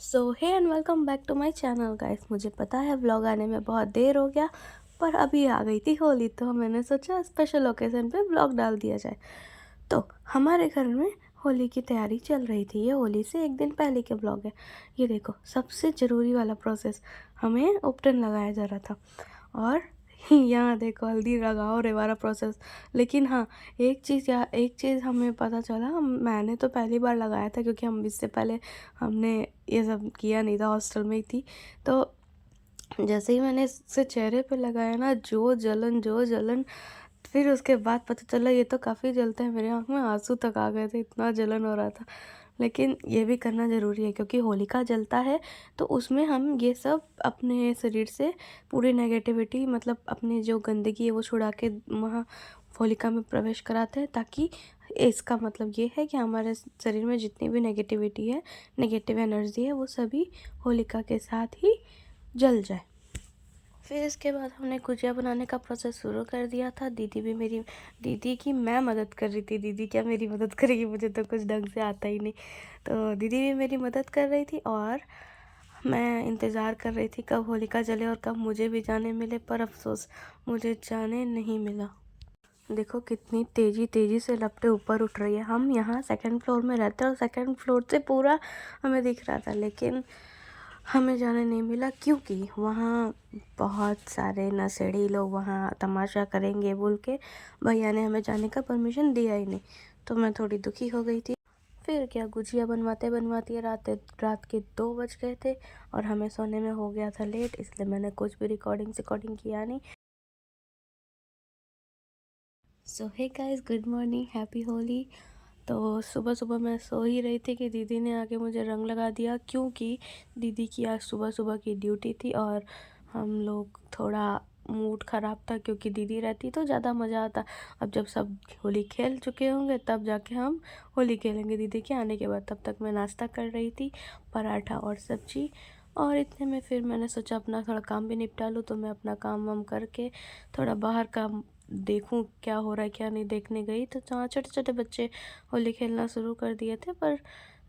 So hey and welcome back to my channel guys. मुझे पता है व्लॉग आने में बहुत देर हो गया, पर अभी आ गई थी होली, तो मैंने सोचा स्पेशल ओकेज़न पे व्लॉग डाल दिया जाए। तो हमारे घर में होली की तैयारी चल रही थी। ये होली से एक दिन पहले के व्लॉग है। ये देखो, सबसे ज़रूरी वाला प्रोसेस, हमें उपटन लगाया जा रहा था। और यहाँ देखो, हल्दी लगाओ रे वाला प्रोसेस। लेकिन हाँ, एक चीज़ हमें पता चला, मैंने तो पहली बार लगाया था क्योंकि हम इससे पहले हमने ये सब किया नहीं था, हॉस्टल में ही थी। तो जैसे ही मैंने इसे चेहरे पे लगाया ना, जो जलन। फिर उसके बाद पता चला ये तो काफ़ी जलता है। मेरे आँख में आंसू तक आ गए थे, इतना जलन हो रहा था। लेकिन ये भी करना ज़रूरी है क्योंकि होलिका जलता है तो उसमें हम ये सब अपने शरीर से पूरी नेगेटिविटी, मतलब अपनी जो गंदगी है वो छुड़ा के वहाँ होलिका में प्रवेश कराते हैं, ताकि इसका मतलब ये है कि हमारे शरीर में जितनी भी नेगेटिविटी है, नेगेटिव एनर्जी है, वो सभी होलिका के साथ ही जल जाए। फिर इसके बाद हमने गुजिया बनाने का प्रोसेस शुरू कर दिया था। दीदी की मैं मदद कर रही थी। दीदी क्या मेरी मदद करेगी, मुझे तो कुछ ढंग से आता ही नहीं। तो दीदी भी मेरी मदद कर रही थी और मैं इंतज़ार कर रही थी कब होलिका जले और कब मुझे भी जाने मिले, पर अफसोस मुझे जाने नहीं मिला। देखो कितनी तेज़ी से लपटें ऊपर उठ रही है। हम यहाँ सेकंड फ्लोर में रहते हैं और सेकंड फ्लोर से पूरा हमें दिख रहा था, लेकिन हमें जाने नहीं मिला क्योंकि वहाँ बहुत सारे नशेड़ी लोग वहाँ तमाशा करेंगे बोल के भैया ने हमें जाने का परमिशन दिया ही नहीं। तो मैं थोड़ी दुखी हो गई थी। फिर क्या, गुजिया बनवाते रात के 2 बज गए थे और हमें सोने में हो गया था लेट, इसलिए मैंने कुछ भी रिकॉर्डिंग किया नहीं। So hey guys, good morning, happy Holi. तो सुबह सुबह मैं सो ही रही थी कि दीदी ने आके मुझे रंग लगा दिया, क्योंकि दीदी की आज सुबह सुबह की ड्यूटी थी और हम लोग थोड़ा मूड ख़राब था क्योंकि दीदी रहती तो ज़्यादा मज़ा आता। अब जब सब होली खेल चुके होंगे तब जाके हम होली खेलेंगे दीदी के आने के बाद। तब तक मैं नाश्ता कर रही थी, पराठा और सब्जी। और इतने में फिर मैंने सोचा अपना थोड़ा काम भी निपटा लूँ, तो मैं अपना काम वाम करके थोड़ा बाहर का देखूं क्या हो रहा है क्या नहीं, देखने गई तो जहाँ छोटे छोटे बच्चे होली खेलना शुरू कर दिए थे, पर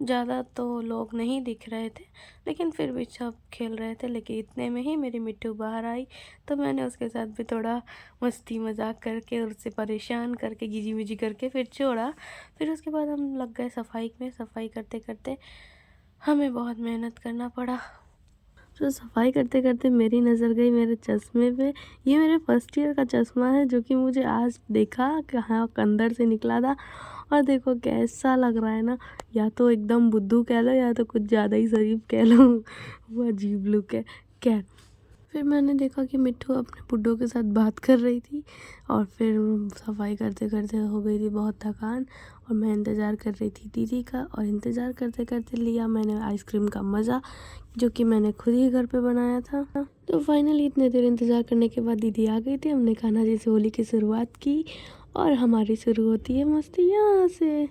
ज़्यादा तो लोग नहीं दिख रहे थे, लेकिन फिर भी सब खेल रहे थे। लेकिन इतने में ही मेरी मिट्टू बाहर आई, तो मैंने उसके साथ भी थोड़ा मस्ती मजाक करके और उससे परेशान करके गिजी मिजी करके फिर छोड़ा। फिर उसके बाद हम लग गए सफाई में। सफाई करते करते हमें बहुत मेहनत करना पड़ा। तो सफाई करते करते मेरी नज़र गई मेरे चश्मे पे। ये मेरे फर्स्ट ईयर का चश्मा है जो कि मुझे आज देखा कहाँ अंदर से निकला था। और देखो कैसा लग रहा है ना, या तो एकदम बुद्धू कह लो या तो कुछ ज़्यादा ही शरीफ कह लो। वो अजीब लुक है। क्या, फिर मैंने देखा कि मिट्टू अपने बुड्ढों के साथ बात कर रही थी और फिर सफाई करते करते हो गई थी बहुत थकान और मैं इंतज़ार कर रही थी दीदी का। और इंतज़ार करते करते लिया मैंने आइसक्रीम का मज़ा, जो कि मैंने खुद ही घर पे बनाया था। तो फाइनली इतने देर इंतज़ार करने के बाद दीदी आ गई थी। हमने कान्हा जी से होली की शुरुआत की और हमारी शुरू होती है मस्ती यहाँ से।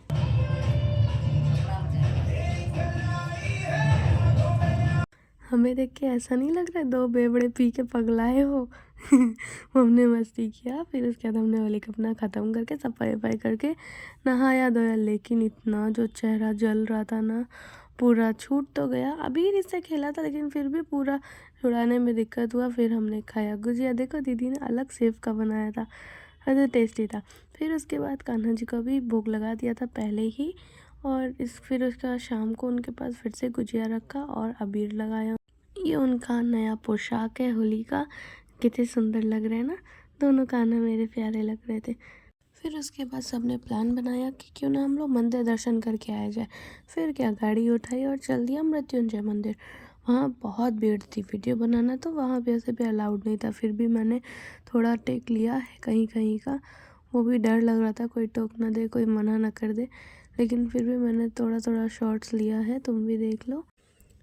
हमें देख के ऐसा नहीं लग रहा है दो बेवड़े पी के पगलाए हो। हमने मस्ती किया, फिर उसके बाद हमने होली अपना ख़त्म करके सफाई वफाई करके नहाया धोया। लेकिन इतना जो चेहरा जल रहा था ना, पूरा छूट तो गया। अभी इससे खेला था लेकिन फिर भी पूरा छुड़ाने में दिक्कत हुआ। फिर हमने खाया गुजिया, देखो दीदी ने अलग सेव का बनाया था, अरे टेस्टी था। फिर उसके बाद कान्हा जी को भी भोग लगा दिया था पहले ही। और फिर उसका शाम को उनके पास फिर से गुजिया रखा और अबीर लगाया। ये उनका नया पोशाक है होली का, कितने सुंदर लग रहे हैं ना, दोनों कान्हा मेरे प्यारे लग रहे थे। फिर उसके बाद सबने प्लान बनाया कि क्यों ना हम लोग मंदिर दर्शन करके आया जाए। फिर क्या, गाड़ी उठाई और चल दिया मृत्युंजय मंदिर। वहाँ बहुत भीड़ थी, वीडियो बनाना तो वहाँ भी ऐसे भी अलाउड नहीं था। फिर भी मैंने थोड़ा टेक लिया है कहीं कहीं का, वो भी डर लग रहा था कोई टोक ना दे, कोई मना ना कर दे, लेकिन फिर भी मैंने थोड़ा थोड़ा शॉर्ट्स लिया है, तुम भी देख लो।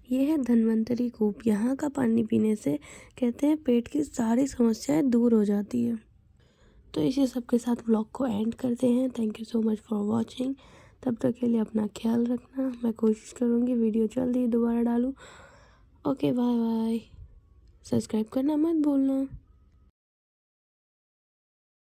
ये है धन्वंतरी कूप। यहाँ का पानी पीने से कहते हैं पेट की सारी समस्याएं दूर हो जाती है। तो इसी सब के साथ व्लॉग को एंड करते हैं। Thank you so much for watching. तब तक के लिए अपना ख्याल रखना। मैं कोशिश करूँगी वीडियो जल्दी दोबारा डालूँ। Okay, bye bye. सब्सक्राइब करना मत भूलना।